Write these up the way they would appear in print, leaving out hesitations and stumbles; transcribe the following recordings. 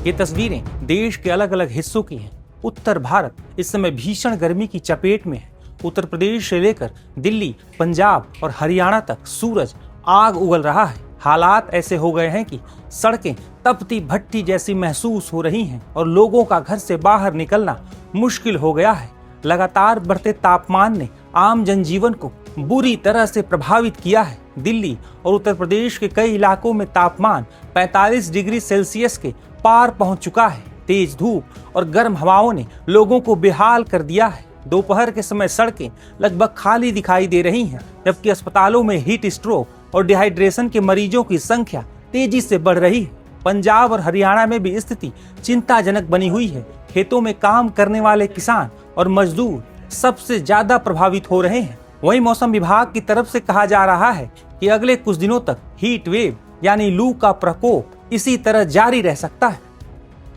ये तस्वीरें देश के अलग अलग हिस्सों की हैं। उत्तर भारत इस समय भीषण गर्मी की चपेट में है। उत्तर प्रदेश से लेकर दिल्ली, पंजाब और हरियाणा तक सूरज आग उगल रहा है। हालात ऐसे हो गए हैं कि सड़कें तपती भट्टी जैसी महसूस हो रही हैं और लोगों का घर से बाहर निकलना मुश्किल हो गया है। लगातार बढ़ते तापमान ने आम जनजीवन को बुरी तरह से प्रभावित किया है। दिल्ली और उत्तर प्रदेश के कई इलाकों में तापमान 45 डिग्री सेल्सियस के पार पहुंच चुका है। तेज धूप और गर्म हवाओं ने लोगों को बेहाल कर दिया है। दोपहर के समय सड़कें लगभग खाली दिखाई दे रही हैं, जबकि अस्पतालों में हीट स्ट्रोक और डिहाइड्रेशन के मरीजों की संख्या तेजी से बढ़ रही है। पंजाब और हरियाणा में भी स्थिति चिंताजनक बनी हुई है। खेतों में काम करने वाले किसान और मजदूर सबसे ज्यादा प्रभावित हो रहे हैं। वहीं मौसम विभाग की तरफ से कहा जा रहा है कि अगले कुछ दिनों तक हीट वेव यानी लू का प्रकोप इसी तरह जारी रह सकता है।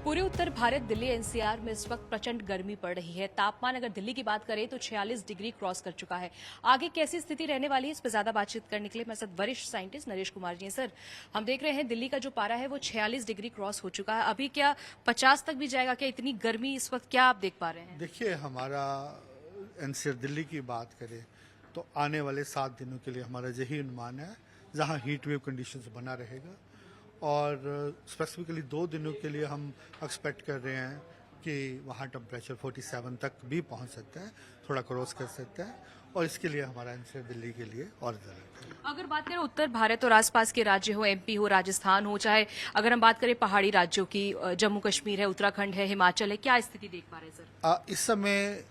पूरे उत्तर भारत दिल्ली एनसीआर में इस वक्त प्रचंड गर्मी पड़ रही है। तापमान अगर दिल्ली की बात करें तो 46 डिग्री क्रॉस कर चुका है। आगे कैसी स्थिति रहने वाली है, इस पर ज्यादा बातचीत करने के लिए मेरे साथ वरिष्ठ साइंटिस्ट नरेश कुमार जी हैं। सर, हम देख रहे हैं दिल्ली का जो पारा है वो 46 डिग्री क्रॉस हो चुका है। अभी क्या 50 तक भी जाएगा? क्या इतनी गर्मी इस वक्त क्या आप देख पा रहे हैं? देखिए, हमारा एनसीआर दिल्ली की बात करें तो आने वाले 7 दिनों के लिए हमारा यही अनुमान है जहां हीट वेव कंडीशंस बना रहेगा। और स्पेसिफिकली 2 दिनों के लिए हम एक्सपेक्ट कर रहे हैं कि वहाँ टेम्परेचर 47 तक भी पहुँच सकता है, थोड़ा क्रॉस कर सकता है। और इसके लिए हमारा एनसीआर दिल्ली के लिए और ज़्यादा। अगर बात करें उत्तर भारत और आसपास के राज्य हो, एमपी हो, राजस्थान हो, चाहे अगर हम बात करें पहाड़ी राज्यों की, जम्मू कश्मीर है, उत्तराखंड है, हिमाचल है, क्या स्थिति देख पा रहे हैं सर? इस समय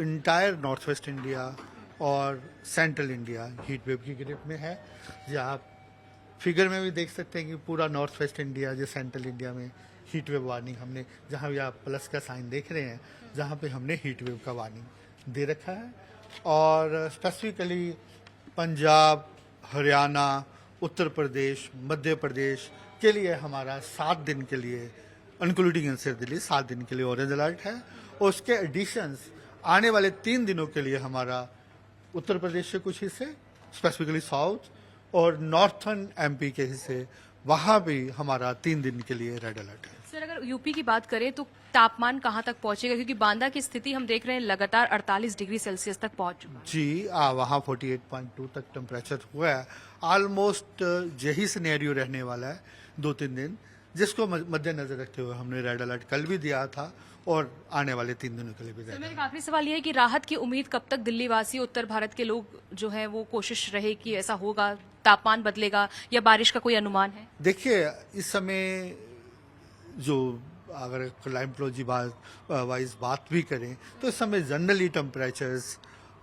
इंटायर नॉर्थ वेस्ट इंडिया और सेंट्रल इंडिया हीट वेव की ग्रिप में है। जहाँ आप फिगर में भी देख सकते हैं कि पूरा नॉर्थ वेस्ट इंडिया, जो सेंट्रल इंडिया में हीट वेव वार्निंग हमने, जहाँ भी आप प्लस का साइन देख रहे हैं, जहाँ पे हमने हीट वेव का वार्निंग दे रखा है। और स्पेसिफिकली पंजाब, हरियाणा, उत्तर प्रदेश, मध्य प्रदेश के लिए हमारा 7 दिन के लिए इंक्लूडिंग एनसीआर दिल्ली 7 दिन के लिए ऑरेंज अलर्ट है। और उसके एडिशंस आने वाले 3 दिनों के लिए हमारा उत्तर प्रदेश के कुछ हिस्से, स्पेसिफिकली साउथ और नॉर्थर्न एमपी के हिस्से, वहां भी हमारा 3 दिन के लिए रेड अलर्ट है। सर, अगर यूपी की बात करें तो तापमान कहां तक पहुंचेगा? क्योंकि बांदा की स्थिति हम देख रहे हैं लगातार 48 डिग्री सेल्सियस तक पहुंच चुका है। जी, वहाँ 48.2 तक टेम्परेचर हुआ है। ऑलमोस्ट यही सिनेरियो रहने वाला है 2-3 दिन, जिसको मद्देनजर रखते हुए हमने रेड अलर्ट कल भी दिया था और आने वाले 3 दिनों के लिए भी। सर, मेरा आखिरी सवाल ये है कि राहत की उम्मीद कब तक दिल्ली वासी, उत्तर भारत के लोग जो है वो कोशिश रहे कि ऐसा होगा, तापमान बदलेगा या बारिश का कोई अनुमान है? देखिए, इस समय जो अगर क्लाइमेटोलॉजी वाइज बात भी करें तो इस समय जनरली टेम्परेचर्स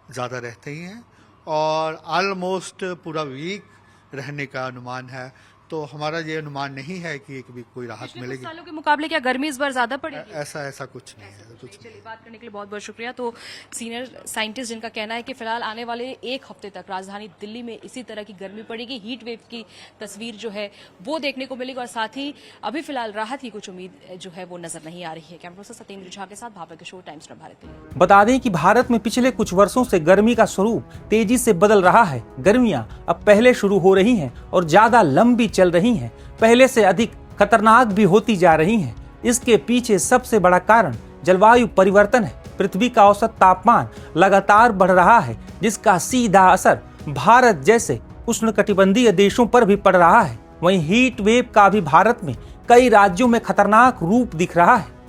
ज़्यादा रहते ही हैं और ऑलमोस्ट पूरा वीक रहने का अनुमान है। तो हमारा ये अनुमान नहीं है कि एक भी कोई राहत पिछले मिलेगी। कुछ सालों के मुकाबले क्या गर्मी इस बार ज्यादा पड़ेगी? ऐसा कुछ नहीं है। चलिए, बात करने के लिए बहुत बहुत शुक्रिया। तो सीनियर साइंटिस्ट जिनका कहना है कि फिलहाल आने वाले 1 हफ्ते तक राजधानी दिल्ली में इसी तरह की गर्मी पड़ेगी, हीट वेव की तस्वीर जो है वो देखने को मिलेगी और साथ ही अभी फिलहाल राहत की कुछ उम्मीद जो है वो नजर नहीं आ रही है। कैमरा पर्सन सत्येंद्र झा के साथ भावना किशोर, टाइम्स नाउ भारत। बता दें कि भारत में पिछले कुछ वर्षों से गर्मी का स्वरूप तेजी से बदल रहा है। गर्मियां अब पहले शुरू हो रही हैं और ज्यादा लंबी चल रही हैं, पहले से अधिक खतरनाक भी होती जा रही हैं। इसके पीछे सबसे बड़ा कारण जलवायु परिवर्तन है। पृथ्वी का औसत तापमान लगातार बढ़ रहा है, जिसका सीधा असर भारत जैसे उष्णकटिबंधीय देशों पर भी पड़ रहा है। वहीं हीट वेव का भी भारत में कई राज्यों में खतरनाक रूप दिख रहा है।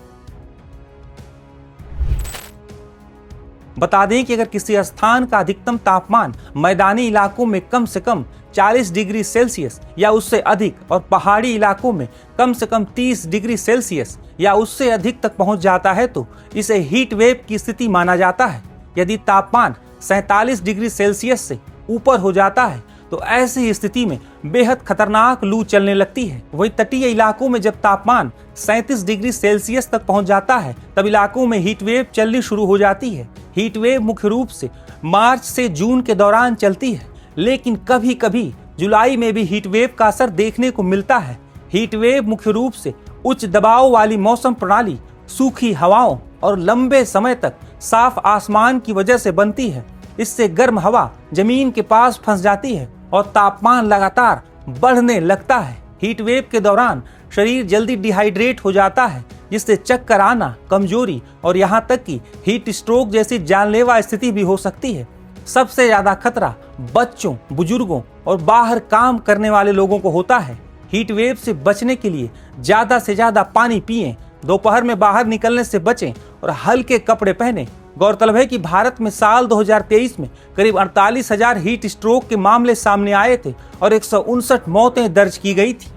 बता दें कि अगर किसी स्थान का अधिकतम तापमान मैदानी इलाकों में कम से कम 40 डिग्री सेल्सियस या उससे अधिक और पहाड़ी इलाकों में कम से कम 30 डिग्री सेल्सियस या उससे अधिक तक पहुंच जाता है तो इसे हीट वेव की स्थिति माना जाता है। यदि तापमान 47 डिग्री सेल्सियस से ऊपर हो जाता है तो ऐसी स्थिति में बेहद खतरनाक लू चलने लगती है। वहीं तटीय इलाकों में जब तापमान 37 डिग्री सेल्सियस तक पहुंच जाता है तब इलाकों में हीट वेव चलनी शुरू हो जाती है। हीट वेव मुख्य रूप से मार्च से जून के दौरान चलती है, लेकिन कभी कभी जुलाई में भी हीट वेव का असर देखने को मिलता है। हीट वेव मुख्य रूप से उच्च दबाव वाली मौसम प्रणाली, सूखी हवाओं और लंबे समय तक साफ आसमान की वजह से बनती है। इससे गर्म हवा जमीन के पास फंस जाती है और तापमान लगातार बढ़ने लगता है। हीट वेव के दौरान शरीर जल्दी डिहाइड्रेट हो जाता है, जिससे चक्कर आना, कमजोरी और यहाँ तक कि हीट स्ट्रोक जैसी जानलेवा स्थिति भी हो सकती है। सबसे ज्यादा खतरा बच्चों, बुजुर्गों और बाहर काम करने वाले लोगों को होता है। हीट वेव से बचने के लिए ज्यादा से ज्यादा पानी पिएं, दोपहर में बाहर निकलने से बचें और हल्के कपड़े पहनें। गौरतलब है कि भारत में साल 2023 में करीब 48,000 हीट स्ट्रोक के मामले सामने आए थे और 159 मौतें दर्ज की गई थी।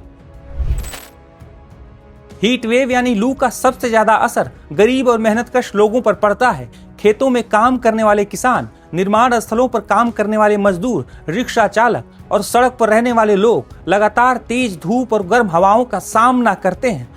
हीट वेव यानी लू का सबसे ज्यादा असर गरीब और मेहनतकश लोगों पर पड़ता है। खेतों में काम करने वाले किसान, निर्माण स्थलों पर काम करने वाले मजदूर, रिक्शा चालक और सड़क पर रहने वाले लोग लगातार तेज धूप और गर्म हवाओं का सामना करते हैं।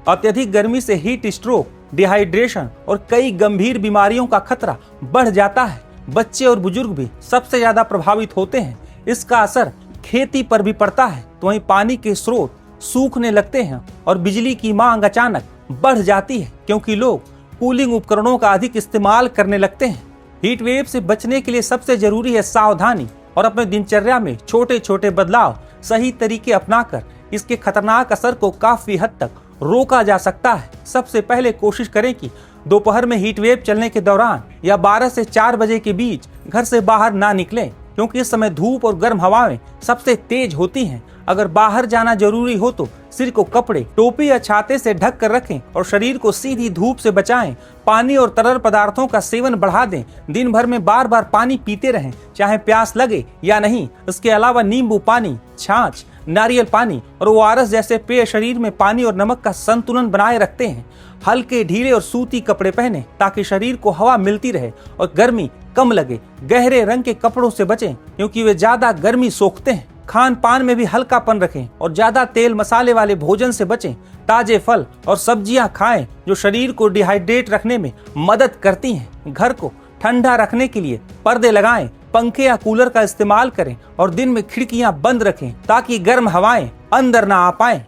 अत्यधिक गर्मी से हीट स्ट्रोक, डिहाइड्रेशन और कई गंभीर बीमारियों का खतरा बढ़ जाता है। बच्चे और बुजुर्ग भी सबसे ज्यादा प्रभावित होते हैं। इसका असर खेती पर भी पड़ता है, तो वहीं पानी के स्रोत सूखने लगते हैं और बिजली की मांग अचानक बढ़ जाती है, क्योंकि लोग कूलिंग उपकरणों का अधिक इस्तेमाल करने लगते हैं। हीट वेव से बचने के लिए सबसे जरूरी है सावधानी और अपने दिनचर्या में छोटे छोटे बदलाव सही तरीके अपनाकर इसके खतरनाक असर को काफी हद तक रोका जा सकता है। सबसे पहले कोशिश करें कि दोपहर में हीट वेव चलने के दौरान या 12 से 4 बजे के बीच घर से बाहर ना निकलें, क्योंकि इस समय धूप और गर्म हवाएं सबसे तेज होती हैं। अगर बाहर जाना जरूरी हो तो सिर को कपड़े, टोपी या छाते से ढक कर रखें और शरीर को सीधी धूप से बचाएं। पानी और तरल पदार्थों का सेवन बढ़ा दें। दिन भर में बार बार पानी पीते रहें, चाहे प्यास लगे या नहीं। इसके अलावा नींबू पानी, छाछ, नारियल पानी और ORS जैसे पेय शरीर में पानी और नमक का संतुलन बनाए रखते हैं। हल्के, ढीले और सूती कपड़े पहनें ताकि शरीर को हवा मिलती रहे और गर्मी कम लगे। गहरे रंग के कपड़ों से बचें, क्योंकि वे ज्यादा गर्मी सोखते हैं। खान पान में भी हल्कापन रखें और ज्यादा तेल मसाले वाले भोजन से बचें। ताजे फल और सब्जियां खाएं जो शरीर को डिहाइड्रेट रखने में मदद करती हैं। घर को ठंडा रखने के लिए पर्दे लगाएं, पंखे या कूलर का इस्तेमाल करें और दिन में खिड़कियां बंद रखें ताकि गर्म हवाएं अंदर ना आ पाएं।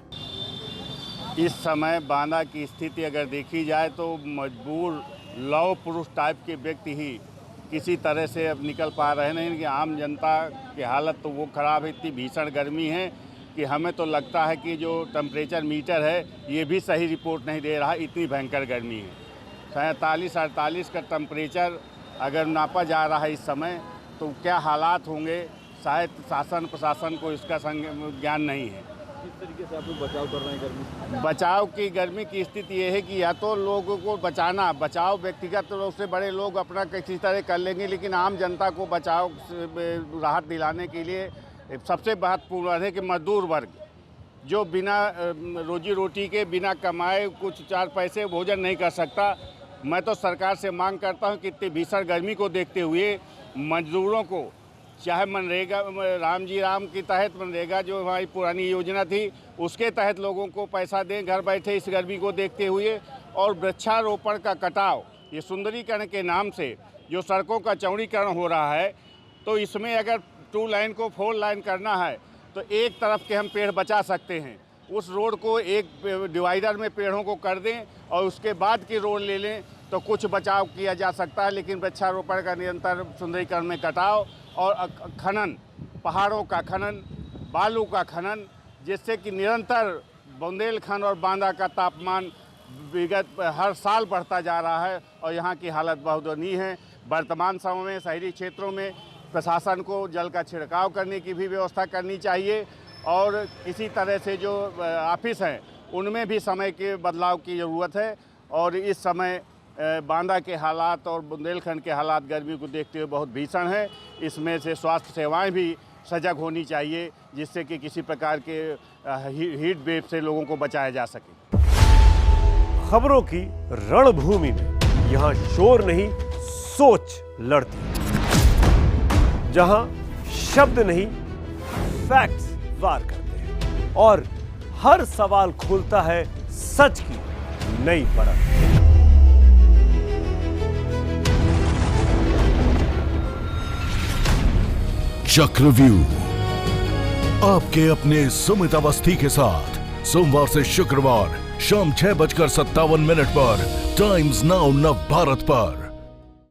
इस समय बांदा की स्थिति अगर देखी जाए तो मजबूर लौह पुरुष टाइप के व्यक्ति ही किसी तरह से अब निकल पा रहे नहीं, कि आम जनता की हालत तो वो ख़राब है। इतनी भीषण गर्मी है कि हमें तो लगता है कि जो टेम्परेचर मीटर है ये भी सही रिपोर्ट नहीं दे रहा, इतनी भयंकर गर्मी है। 47-48 का टेम्परेचर अगर नापा जा रहा है इस समय, तो क्या हालात होंगे शायद शासन प्रशासन को इसका ज्ञान नहीं है। किस तरीके से आप लोग बचाव कर रहे हैं गर्मी से? बचाव की गर्मी की स्थिति ये है कि या तो लोगों को बचाव व्यक्तिगत रूप से बड़े लोग अपना किसी तरह कर लेंगे, लेकिन आम जनता को बचाव राहत दिलाने के लिए सबसे महत्वपूर्ण है कि मजदूर वर्ग जो बिना रोजी रोटी के, बिना कमाए कुछ 4 पैसे भोजन नहीं कर सकता। मैं तो सरकार से मांग करता हूं कि इतनी भीषण गर्मी को देखते हुए मजदूरों को, चाहे मनरेगा, राम के तहत मनरेगा जो हमारी पुरानी योजना थी उसके तहत लोगों को पैसा दें घर बैठे इस गर्मी को देखते हुए। और वृक्षारोपण का कटाव, ये सुंदरीकरण के नाम से जो सड़कों का चौड़ीकरण हो रहा है, तो इसमें अगर 2 लाइन को 4 लाइन करना है तो एक तरफ के हम पेड़ बचा सकते हैं। उस रोड को एक डिवाइडर में पेड़ों को कर दें और उसके बाद की रोड ले लें तो कुछ बचाव किया जा सकता है। लेकिन वृक्षारोपण का निरंतर सुंदरीकरण में कटाव और खनन, पहाड़ों का खनन, बालू का खनन, जिससे कि निरंतर बुंदेलखंड और बांदा का तापमान विगत हर साल बढ़ता जा रहा है और यहाँ की हालत बहुत दयनीय है। वर्तमान समय में शहरी क्षेत्रों में प्रशासन को जल का छिड़काव करने की भी व्यवस्था करनी चाहिए और इसी तरह से जो ऑफिस हैं उनमें भी समय के बदलाव की ज़रूरत है। और इस समय बांदा के हालात और बुंदेलखंड के हालात गर्मी को देखते हुए बहुत भीषण है। इसमें से स्वास्थ्य सेवाएं भी सजग होनी चाहिए, जिससे कि किसी प्रकार के हीट वेव से लोगों को बचाया जा सके। खबरों की रणभूमि में यहाँ शोर नहीं, सोच लड़ती है। जहां शब्द नहीं, फैक्ट्स वार करते हैं और हर सवाल खोलता है सच की नई परत। चक्रव्यूह आपके अपने सुमित अवस्थी के साथ सोमवार से शुक्रवार शाम 6:57 पर टाइम्स नाउ नव भारत पर।